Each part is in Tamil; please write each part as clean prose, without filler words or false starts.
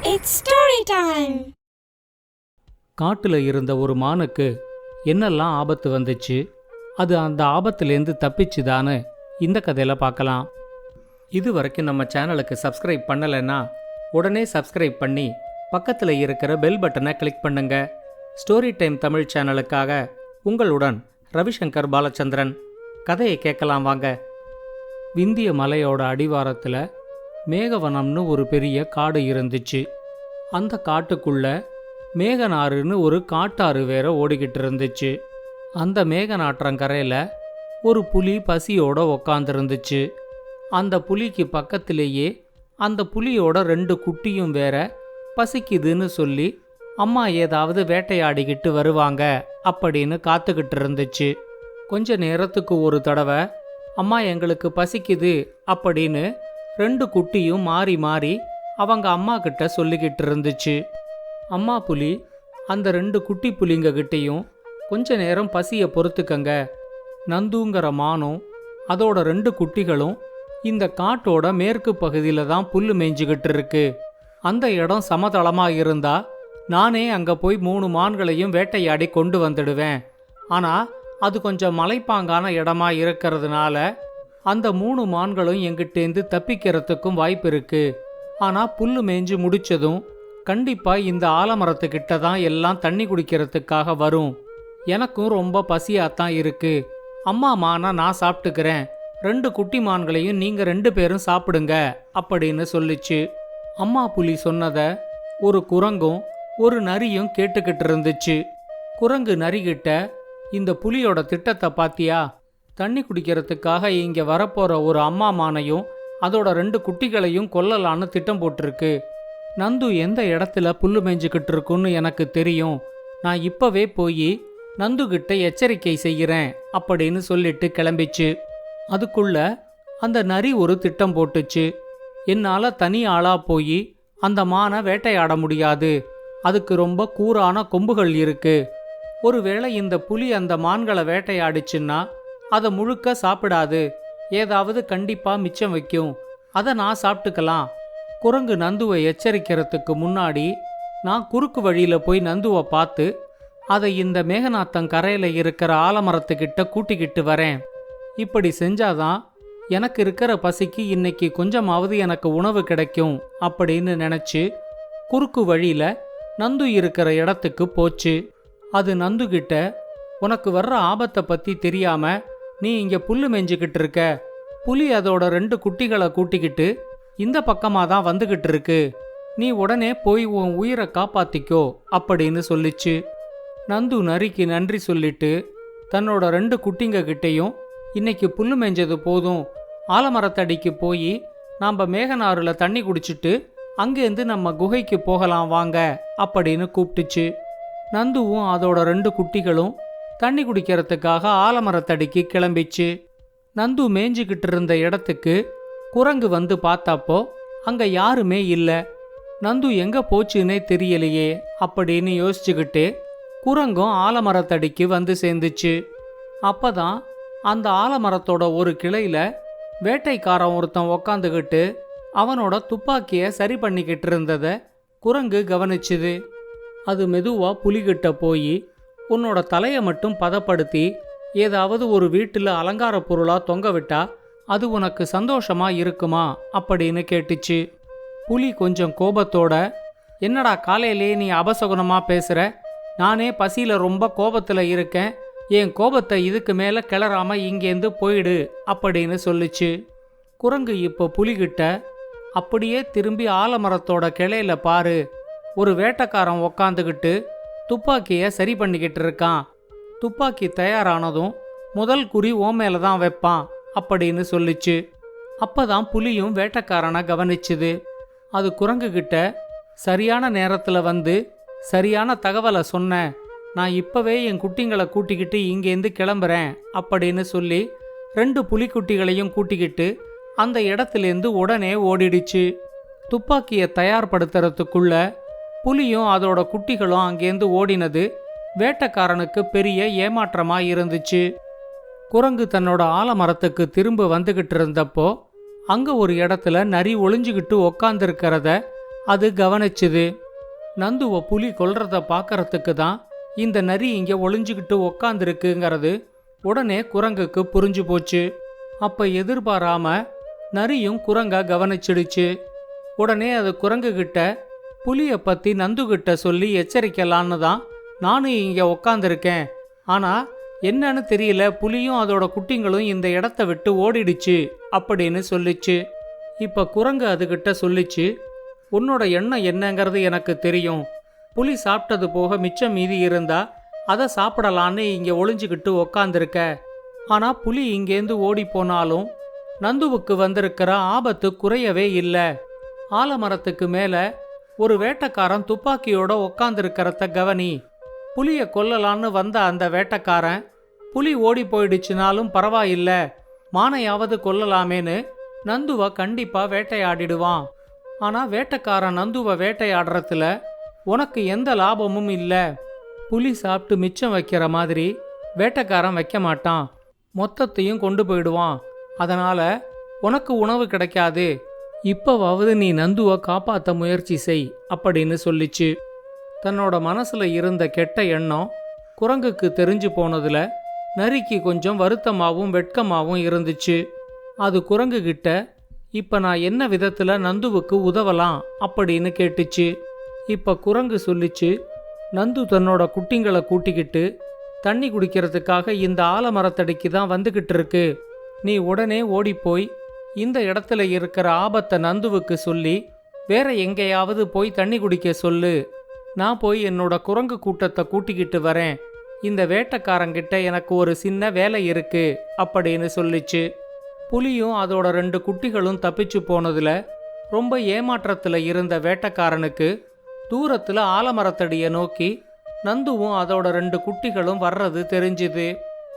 It's story time. காட்டுல இருந்த ஒரு மானுக்கு என்னெல்லாம் ஆபத்து வந்துச்சு, அது அந்த ஆபத்துலேருந்து தப்பிச்சுதான்னு இந்த கதையில பார்க்கலாம். இது வரைக்கும் நம்ம சேனலுக்கு சப்ஸ்கிரைப் பண்ணலைன்னா உடனே சப்ஸ்கிரைப் பண்ணி பக்கத்தில் இருக்கிற பெல் பட்டனை கிளிக் பண்ணுங்க. ஸ்டோரி டைம் தமிழ் சேனலுக்காக உங்களுடன் ரவிசங்கர் பாலச்சந்திரன். கதையை கேட்கலாம் வாங்க. விந்திய மலையோட அடிவாரத்தில் மேகவனம்னு ஒரு பெரிய காடு இருந்துச்சு. அந்த காட்டுக்குள்ள மேகநாறுன்னு ஒரு காட்டாறு வேற ஓடிக்கிட்டு இருந்துச்சு. அந்த மேகநாற்றங்கரையில் ஒரு புலி பசியோட உக்காந்துருந்துச்சு. அந்த புலிக்கு பக்கத்திலேயே அந்த புலியோட 2 குட்டியும் வேற பசிக்குதுன்னு சொல்லி அம்மா ஏதாவது வேட்டையாடிக்கிட்டு வருவாங்க அப்படின்னு காத்துக்கிட்டு இருந்துச்சு. கொஞ்ச நேரத்துக்கு ஒரு தடவை அம்மா எங்களுக்கு பசிக்குது அப்படின்னு 2 குட்டியும் மாறி மாறி அவங்க அம்மா கிட்ட சொல்லிக்கிட்டு இருந்துச்சு. அம்மா புலி அந்த 2 குட்டி புலிங்க கிட்டையும் கொஞ்ச நேரம் பசியை பொறுத்துக்கங்க, நந்துங்கிற மானும் அதோட 2 குட்டிகளும் இந்த காட்டோட மேற்கு பகுதியில் தான் புல்லு மேய்ஞ்சிக்கிட்டு இருக்கு. அந்த இடம் சமதளமா இருந்தா நானே அங்க போய் 3 மான்களையும் வேட்டையாடி கொண்டு வந்துடுவேன். ஆனா அது கொஞ்சம் மலைப்பாங்கான இடமா இருக்கிறதுனால அந்த 3 மான்களும் எங்கிட்டேந்து தப்பிக்கிறதுக்கும் வாய்ப்பு இருக்கு. ஆனா புல்லு மேய்ஞ்சு முடிச்சதும் கண்டிப்பா இந்த ஆலமரத்துக்கிட்ட தான் எல்லாம் தண்ணி குடிக்கிறதுக்காக வரும். எனக்கும் ரொம்ப பசியாத்தான் இருக்கு. அம்மா மானை நான் சாப்பிட்டுக்கிறேன், 2 குட்டி மான்களையும் நீங்க 2 பேரும் சாப்பிடுங்க அப்படின்னு சொல்லிச்சு. அம்மா புலி சொன்னத ஒரு குரங்கும் ஒரு நரியும் கேட்டுக்கிட்டு இருந்துச்சு. குரங்கு நரிகிட்ட, இந்த புலியோட திட்டத்தை பாத்தியா? தண்ணி குடிக்கிறதுக்காக இங்க வரப்போற ஒரு அம்மா மானையும் அதோட 2 குட்டிகளையும் கொல்லலான்னு திட்டம் போட்டிருக்கு. நந்து எந்த இடத்துல புல்லு மேய்ஞ்சுக்கிட்டு இருக்குன்னு எனக்கு தெரியும். நான் இப்பவே போய் நந்து கிட்ட எச்சரிக்கை செய்கிறேன் அப்படின்னு சொல்லிட்டு கிளம்பிச்சு. அதுக்குள்ள அந்த நரி ஒரு திட்டம் போட்டுச்சு. என்னால தனி ஆளா போய் அந்த மானை வேட்டையாட முடியாது, அதுக்கு ரொம்ப கூரான கொம்புகள் இருக்கு. ஒருவேளை இந்த புலி அந்த மான்களை வேட்டையாடிச்சுன்னா அதை முழுக்க சாப்பிடாது, ஏதாவது கண்டிப்பா மிச்சம் வைக்கும், அதை நான் சாப்பிட்டுக்கலாம். குரங்கு நந்துவை எச்சரிக்கிறதுக்கு முன்னாடி நான் குறுக்கு வழியில போய் நந்துவை பார்த்து அதை இந்த மேகநாத்தங்கரையில இருக்கிற ஆலமரத்துக்கிட்ட கூட்டிக்கிட்டு வரேன். இப்படி செஞ்சாதான் எனக்கு இருக்கிற பசிக்கு இன்னைக்கு கொஞ்சமாவது எனக்கு உணவு கிடைக்கும் அப்படின்னு நினைச்சு குறுக்கு வழியில நந்து இருக்கிற இடத்துக்கு போச்சு. அது நந்து கிட்ட, உனக்கு வர்ற ஆபத்தை பத்தி தெரியாம நீ இங்க புல்லு மேய்ஞ்சுக்கிட்டு இருக்க, புலி அதோட 2 குட்டிகளை கூட்டிக்கிட்டு இந்த பக்கமா தான் வந்துகிட்டு இருக்கு, நீ உடனே போய் உன் உயிரை காப்பாத்திக்கோ அப்படின்னு சொல்லிச்சு. நந்து நரிக்கு நன்றி சொல்லிட்டு தன்னோட 2 குட்டிங்க கிட்டையும், இன்னைக்கு புல்லு மேய்ஞ்சது போதும், ஆலமரத்தடிக்கு போய் நாம் மேகநாறுல தண்ணி குடிச்சிட்டு அங்கேருந்து நம்ம குகைக்கு போகலாம் வாங்க அப்படின்னு கூப்பிட்டுச்சு. நந்துவும் அதோட 2 குட்டிகளும் தண்ணி குடிக்கிறதுக்காக ஆலமரத்தடிக்கு கிளம்பிச்சு. நந்து மேய்ஞ்சிக்கிட்டு இருந்த இடத்துக்கு குரங்கு வந்து பார்த்தப்போ அங்க யாருமே இல்லை. நந்து எங்க போச்சுன்னே தெரியலையே அப்படின்னு யோசிச்சுக்கிட்டு குரங்கும் ஆலமரத்தடிக்கு வந்து சேர்ந்துச்சு. அப்பதான் அந்த ஆலமரத்தோட ஒரு கிளையில வேட்டைக்காரன் ஒருத்தன் உக்காந்துக்கிட்டு அவனோட துப்பாக்கிய சரி பண்ணிக்கிட்டு இருந்தத குரங்கு கவனிச்சுது. அது மெதுவா புலிகிட்ட போய், உன்னோட தலையை மட்டும் பதப்படுத்தி ஏதாவது ஒரு வீட்டில் அலங்கார பொருளா தொங்க விட்டா அது உனக்கு சந்தோஷமா இருக்குமா அப்படின்னு கேட்டுச்சு. புலி கொஞ்சம் கோபத்தோட, என்னடா காலையிலே நீ அபசகுனமா பேசுற, நானே பசியில ரொம்ப கோபத்துல இருக்கேன், என் கோபத்தை இதுக்கு மேல கிளறாம இங்கேருந்து போயிடு அப்படின்னு சொல்லிச்சு. குரங்கு இப்போ புலிகிட்ட, அப்படியே திரும்பி ஆலமரத்தோட கிளையில பாரு, ஒரு வேட்டைக்காரன் உக்காந்துக்கிட்டு துப்பாக்கிய சரி பண்ணிக்கிட்டு இருக்கான், துப்பாக்கி தயாரானதும் முதல் குறி ஓ மேல தான் வைப்பான் அப்படின்னு சொல்லிச்சு. அப்பதான் புலியும் வேட்டைக்காரனை கவனிச்சுது. அது குரங்கு கிட்ட, சரியான நேரத்துல வந்து சரியான தகவலை சொன்ன, நான் இப்பவே என் குட்டிங்களை கூட்டிக்கிட்டு இங்கேருந்து கிளம்புறேன் அப்படின்னு சொல்லி 2 புலிக்குட்டிகளையும் கூட்டிக்கிட்டு அந்த இடத்துலேருந்து உடனே ஓடிடுச்சு. துப்பாக்கியை தயார்படுத்துறதுக்குள்ள புலியும் அதோட குட்டிகளும் அங்கேருந்து ஓடினது வேட்டைக்காரனுக்கு பெரிய ஏமாற்றமா இருந்துச்சு. குரங்கு தன்னோட ஆலமரத்துக்கு திரும்ப வந்துகிட்டு இருந்தப்போ அங்க ஒரு இடத்துல நரி ஒளிஞ்சுகிட்டு உக்காந்துருக்கிறத அது கவனிச்சுது. நந்துவ புலி கொல்றத பார்க்கறதுக்கு தான் இந்த நரி இங்க ஒளிஞ்சுக்கிட்டு உக்காந்துருக்குங்கிறது உடனே குரங்குக்கு புரிஞ்சு போச்சு. அப்ப எதிர்பாராம நரியும் குரங்க கவனிச்சிடுச்சு. உடனே அது குரங்கு கிட்ட புலிய பத்தி நந்து கிட்ட சொல்லி எச்சரிக்கலான்னு தான் நானும் இங்க உக்காந்துருக்கேன். ஆனா என்னன்னு தெரியல, புலியும் அதோட குட்டிங்களும் இந்த இடத்த விட்டு ஓடிடுச்சு அப்படின்னு சொல்லிச்சு. இப்ப குரங்கு அதுகிட்ட சொல்லிச்சு, உன்னோட எண்ணம் என்னங்கிறது எனக்கு தெரியும். புலி சாப்பிட்டது போக மிச்சம் மீதி இருந்தா அதை சாப்பிடலான்னு இங்க ஒளிஞ்சுக்கிட்டு உக்காந்துருக்க. ஆனா புலி இங்கேருந்து ஓடி போனாலும் நந்துவுக்கு வந்திருக்கிற ஆபத்து குறையவே இல்லை. ஆலமரத்துக்கு மேல ஒரு வேட்டைக்காரன் துப்பாக்கியோட உக்காந்துருக்கிறத கவனி. புலிய கொல்லலான்னு வந்த அந்த வேட்டைக்காரன் புலி ஓடி போயிடுச்சுனாலும் பரவாயில்ல, மானையாவது கொல்லலாமேன்னு நந்துவ கண்டிப்பா வேட்டையாடிடுவான். ஆனா வேட்டைக்காரன் நந்துவ வேட்டையாடுறதுல உனக்கு எந்த லாபமும் இல்ல. புலி சாப்பிட்டு மிச்சம் வைக்கிற மாதிரி வேட்டைக்காரன் வைக்க மாட்டான், மொத்தத்தையும் கொண்டு போயிடுவான். அதனால உனக்கு உணவு கிடைக்காது. இப்பவாவது நீ நந்துவ காப்பாத்த முயற்சி செய் அப்படின்னு சொல்லிச்சு. தன்னோட மனசுல இருந்த கெட்ட எண்ணம் குரங்குக்கு தெரிஞ்சு போனதுல நரிக்கு கொஞ்சம் வருத்தமாவும் வெட்கமாவும் இருந்துச்சு. அது குரங்கு கிட்ட இப்ப நான் என்ன விதத்துல நந்துவுக்கு உதவலாம் அப்படின்னு கேட்டுச்சு. இப்ப குரங்கு சொல்லிச்சு, நந்து தன்னோட குட்டிங்களை கூட்டிக்கிட்டு தண்ணி குடிக்கிறதுக்காக இந்த ஆலமரத்தடிக்கு தான் வந்துகிட்டு இருக்கு. நீ உடனே ஓடிப்போய் இந்த இடத்துல இருக்கிற ஆபத்தை நந்துவுக்கு சொல்லி வேற எங்கேயாவது போய் தண்ணி குடிக்க சொல்லு. நான் போய் என்னோட குரங்கு கூட்டத்தை கூட்டிக்கிட்டு வரேன். இந்த வேட்டைக்காரங்கிட்ட எனக்கு ஒரு சின்ன வேலை இருக்கு அப்படின்னு சொல்லிச்சு. புலியும் அதோட 2 குட்டிகளும் தப்பிச்சு போனதுல ரொம்ப ஏமாற்றத்துல இருந்த வேட்டைக்காரனுக்கு தூரத்துல ஆலமரத்தடியை நோக்கி நந்துவும் அதோட 2 குட்டிகளும் வர்றது தெரிஞ்சுது.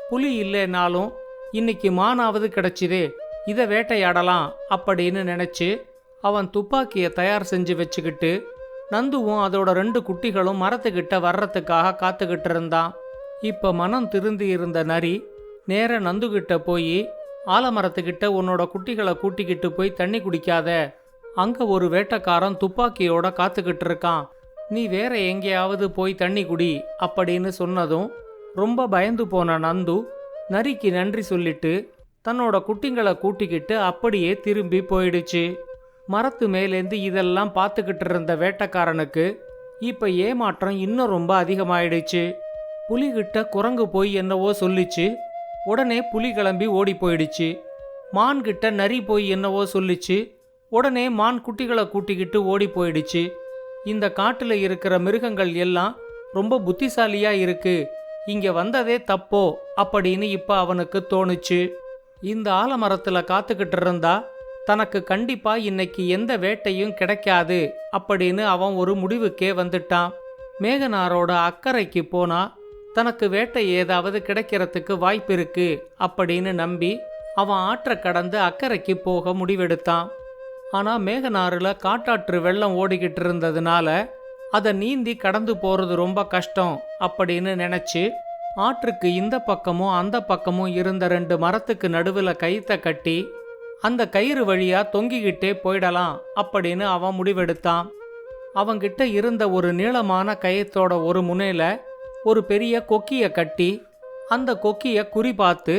புலி இல்லைனாலும் இன்னைக்கு மானாவது கிடைச்சிதே, இதை வேட்டையாடலாம் அப்படின்னு நினைச்சு அவன் துப்பாக்கியை தயார் செஞ்சு வச்சுக்கிட்டு நந்துவும் அதோட 2 குட்டிகளும் மரத்துக்கிட்ட வர்றதுக்காக காத்துக்கிட்டு இருந்தான். இப்ப மனம் திருந்தி இருந்த நரி நேர நந்துகிட்ட போய், ஆலமரத்துக்கிட்ட உன்னோட குட்டிகளை கூட்டிக்கிட்டு போய் தண்ணி குடிக்காத, அங்க ஒரு வேட்டைக்காரன் துப்பாக்கியோட காத்துக்கிட்டு இருக்கான், நீ வேற எங்கேயாவது போய் தண்ணி குடி அப்படின்னு சொன்னதும் ரொம்ப பயந்து போன நந்து நரிக்கு நன்றி சொல்லிட்டு தன்னோட குட்டிங்களை கூட்டிக்கிட்டு அப்படியே திரும்பி போயிடுச்சு. மரத்து மேலேந்து இதெல்லாம் பார்த்துக்கிட்டு இருந்த வேட்டைக்காரனுக்கு இப்ப ஏமாற்றம் இன்னும் ரொம்ப அதிகமாயிடுச்சு. புலிகிட்ட குரங்கு போய் என்னவோ சொல்லிச்சு, உடனே புலி கிளம்பி ஓடி போயிடுச்சு. மான்கிட்ட நரி போய் என்னவோ சொல்லிச்சு, உடனே மான் குட்டிகளை கூட்டிக்கிட்டு ஓடி போயிடுச்சு. இந்த காட்டுல இருக்கிற மிருகங்கள் எல்லாம் ரொம்ப புத்திசாலியா இருக்கு, இங்க வந்ததே தப்போ அப்படின்னு இப்ப அவனுக்கு தோணுச்சு. இந்த ஆலமரத்துல காத்துக்கிட்டு இருந்தா தனக்கு கண்டிப்பா இன்னைக்கு எந்த வேட்டையும் கிடைக்காது அப்படின்னு அவன் ஒரு முடிவுக்கே வந்துட்டான். மேகனாரோட அக்கறைக்கு போனா தனக்கு வேட்டை ஏதாவது கிடைக்கிறதுக்கு வாய்ப்பு இருக்கு அப்படின்னு நம்பி அவன் ஆற்ற கடந்து அக்கறைக்கு போக முடிவெடுத்தான். ஆனா மேகனாறுல காட்டாற்று வெள்ளம் ஓடிக்கிட்டு இருந்ததுனால அதை நீந்தி கடந்து போறது ரொம்ப கஷ்டம் அப்படின்னு நினைச்சு ஆற்றுக்கு இந்த பக்கமும் அந்த பக்கமும் இருந்த 2 மரத்துக்கு நடுவுல கயித்தை கட்டி அந்த கயிறு வழியா தொங்கிக்கிட்டே போயிடலாம் அப்படின்னு அவன் முடிவெடுத்தான். அவங்கிட்ட இருந்த ஒரு நீளமான கயித்தோட ஒரு முனையில ஒரு பெரிய கொக்கிய கட்டி அந்த கொக்கிய குறிபார்த்து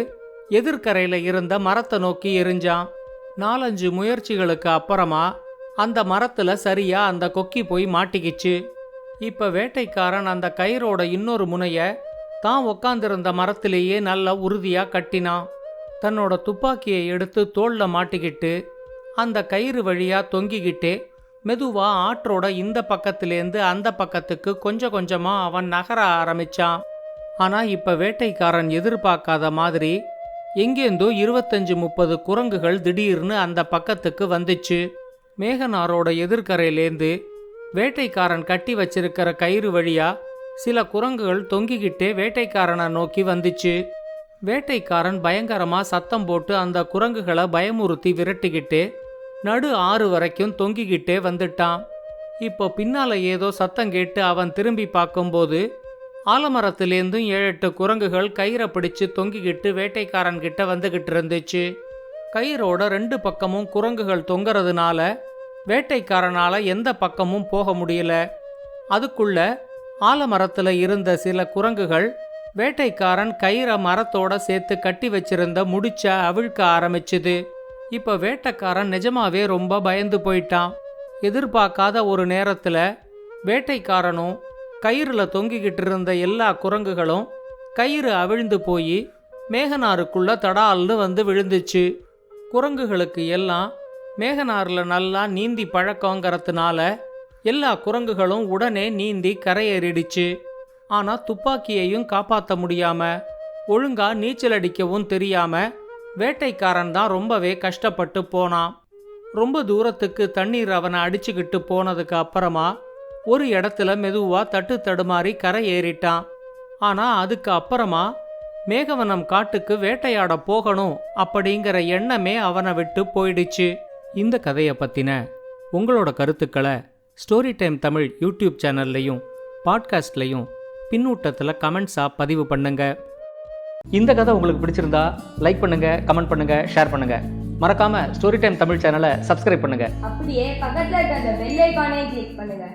எதிர்கரையில இருந்த மரத்தை நோக்கி எரிஞ்சான். 4-5 முயற்சிகளுக்கு அப்புறமா அந்த மரத்துல சரியா அந்த கொக்கி போய் மாட்டிக்கிச்சு. இப்ப வேட்டைக்காரன் அந்த கயிறோட இன்னொரு முனைய தான் உக்காந்திருந்த மரத்திலேயே நல்ல உறுதியா கட்டினான். தன்னோட துப்பாக்கியை எடுத்து தோள்ல மாட்டிக்கிட்டு அந்த கயிறு வழியா தொங்கிக்கிட்டே மெதுவா ஆற்றோட இந்த பக்கத்திலேருந்து அந்த பக்கத்துக்கு கொஞ்சம் கொஞ்சமா அவன் நகர ஆரம்பிச்சான். ஆனா இப்ப வேட்டைக்காரன் எதிர்பார்க்காத மாதிரி எங்கேந்தோ 25-30 குரங்குகள் திடீர்னு அந்த பக்கத்துக்கு வந்துச்சு. மேகனாரோட எதிர்கரையிலேந்து வேட்டைக்காரன் கட்டி வச்சிருக்கிற கயிறு வழியா சில குரங்குகள் தொங்கிக்கிட்டே வேட்டைக்காரனை நோக்கி வந்துச்சு. வேட்டைக்காரன் பயங்கரமா சத்தம் போட்டு அந்த குரங்குகளை பயமுறுத்தி விரட்டிக்கிட்டே நடு ஆறு வரைக்கும் தொங்கிக்கிட்டே வந்துட்டான். இப்போ பின்னால ஏதோ சத்தம் கேட்டு அவன் திரும்பி பார்க்கும்போது ஆலமரத்திலேருந்தும் 7-8 குரங்குகள் கயிறை பிடிச்சு தொங்கிக்கிட்டு வேட்டைக்காரன் கிட்ட வந்துகிட்டு இருந்துச்சு. கயிறோட 2 பக்கமும் குரங்குகள் தொங்குறதுனால வேட்டைக்காரனால எந்த பக்கமும் போக முடியல. அதுக்குள்ள ஆலமரத்துல இருந்த சில குரங்குகள் வேட்டைக்காரன் கயிறை மரத்தோட சேர்த்து கட்டி வச்சிருந்த முடிச்ச அவிழ்க்க ஆரம்பிச்சுது. இப்ப வேட்டைக்காரன் நிஜமாவே ரொம்ப பயந்து போயிட்டான். எதிர்பார்க்காத ஒரு நேரத்துல வேட்டைக்காரனும் கயிறுல தொங்கிக்கிட்டு இருந்த எல்லா குரங்குகளும் கயிறு அவிழ்ந்து போய் மேகனாருக்குள்ள தடால்னு வந்து விழுந்துச்சு. குரங்குகளுக்கு எல்லாம் மேகனாரில் நல்லா நீந்தி பழக்கங்கிறதுனால எல்லா குரங்குகளும் உடனே நீந்தி கரையேறிடுச்சு. ஆனா துப்பாக்கியையும் காப்பாற்ற முடியாம ஒழுங்கா நீச்சல் அடிக்கவும் தெரியாம வேட்டைக்காரன் தான் ரொம்பவே கஷ்டப்பட்டு போனான். ரொம்ப தூரத்துக்கு தண்ணீர் அவனை அடிச்சுக்கிட்டு போனதுக்கு அப்புறமா ஒரு இடத்துல மெதுவா தட்டு தடுமாறி கரை ஏறிட்டான். ஆனா அதுக்கு அப்புறமா மேகவனம் காட்டுக்கு வேட்டையாட போகணும் அப்படிங்கிற எண்ணமே அவனை விட்டு போயிடுச்சு. இந்த கதையை பத்தின உங்களோட கருத்துக்களை ஸ்டோரி டைம் தமிழ் யூடியூப் சேனல்லையும் பாட்காஸ்ட்லையும் பின்னூட்டத்தில் கமெண்ட்ஸாக பதிவு பண்ணுங்க. இந்த கதை உங்களுக்கு பிடிச்சிருந்தா லைக் பண்ணுங்க, கமெண்ட் பண்ணுங்க, ஷேர் பண்ணுங்க. மறக்காம ஸ்டோரி டைம் தமிழ் சேனலை சப்ஸ்கிரைப் பண்ணுங்க. அப்படியே பக்கத்துல இருக்க அந்த பெல் ஐகானை கிளிக் பண்ணுங்க.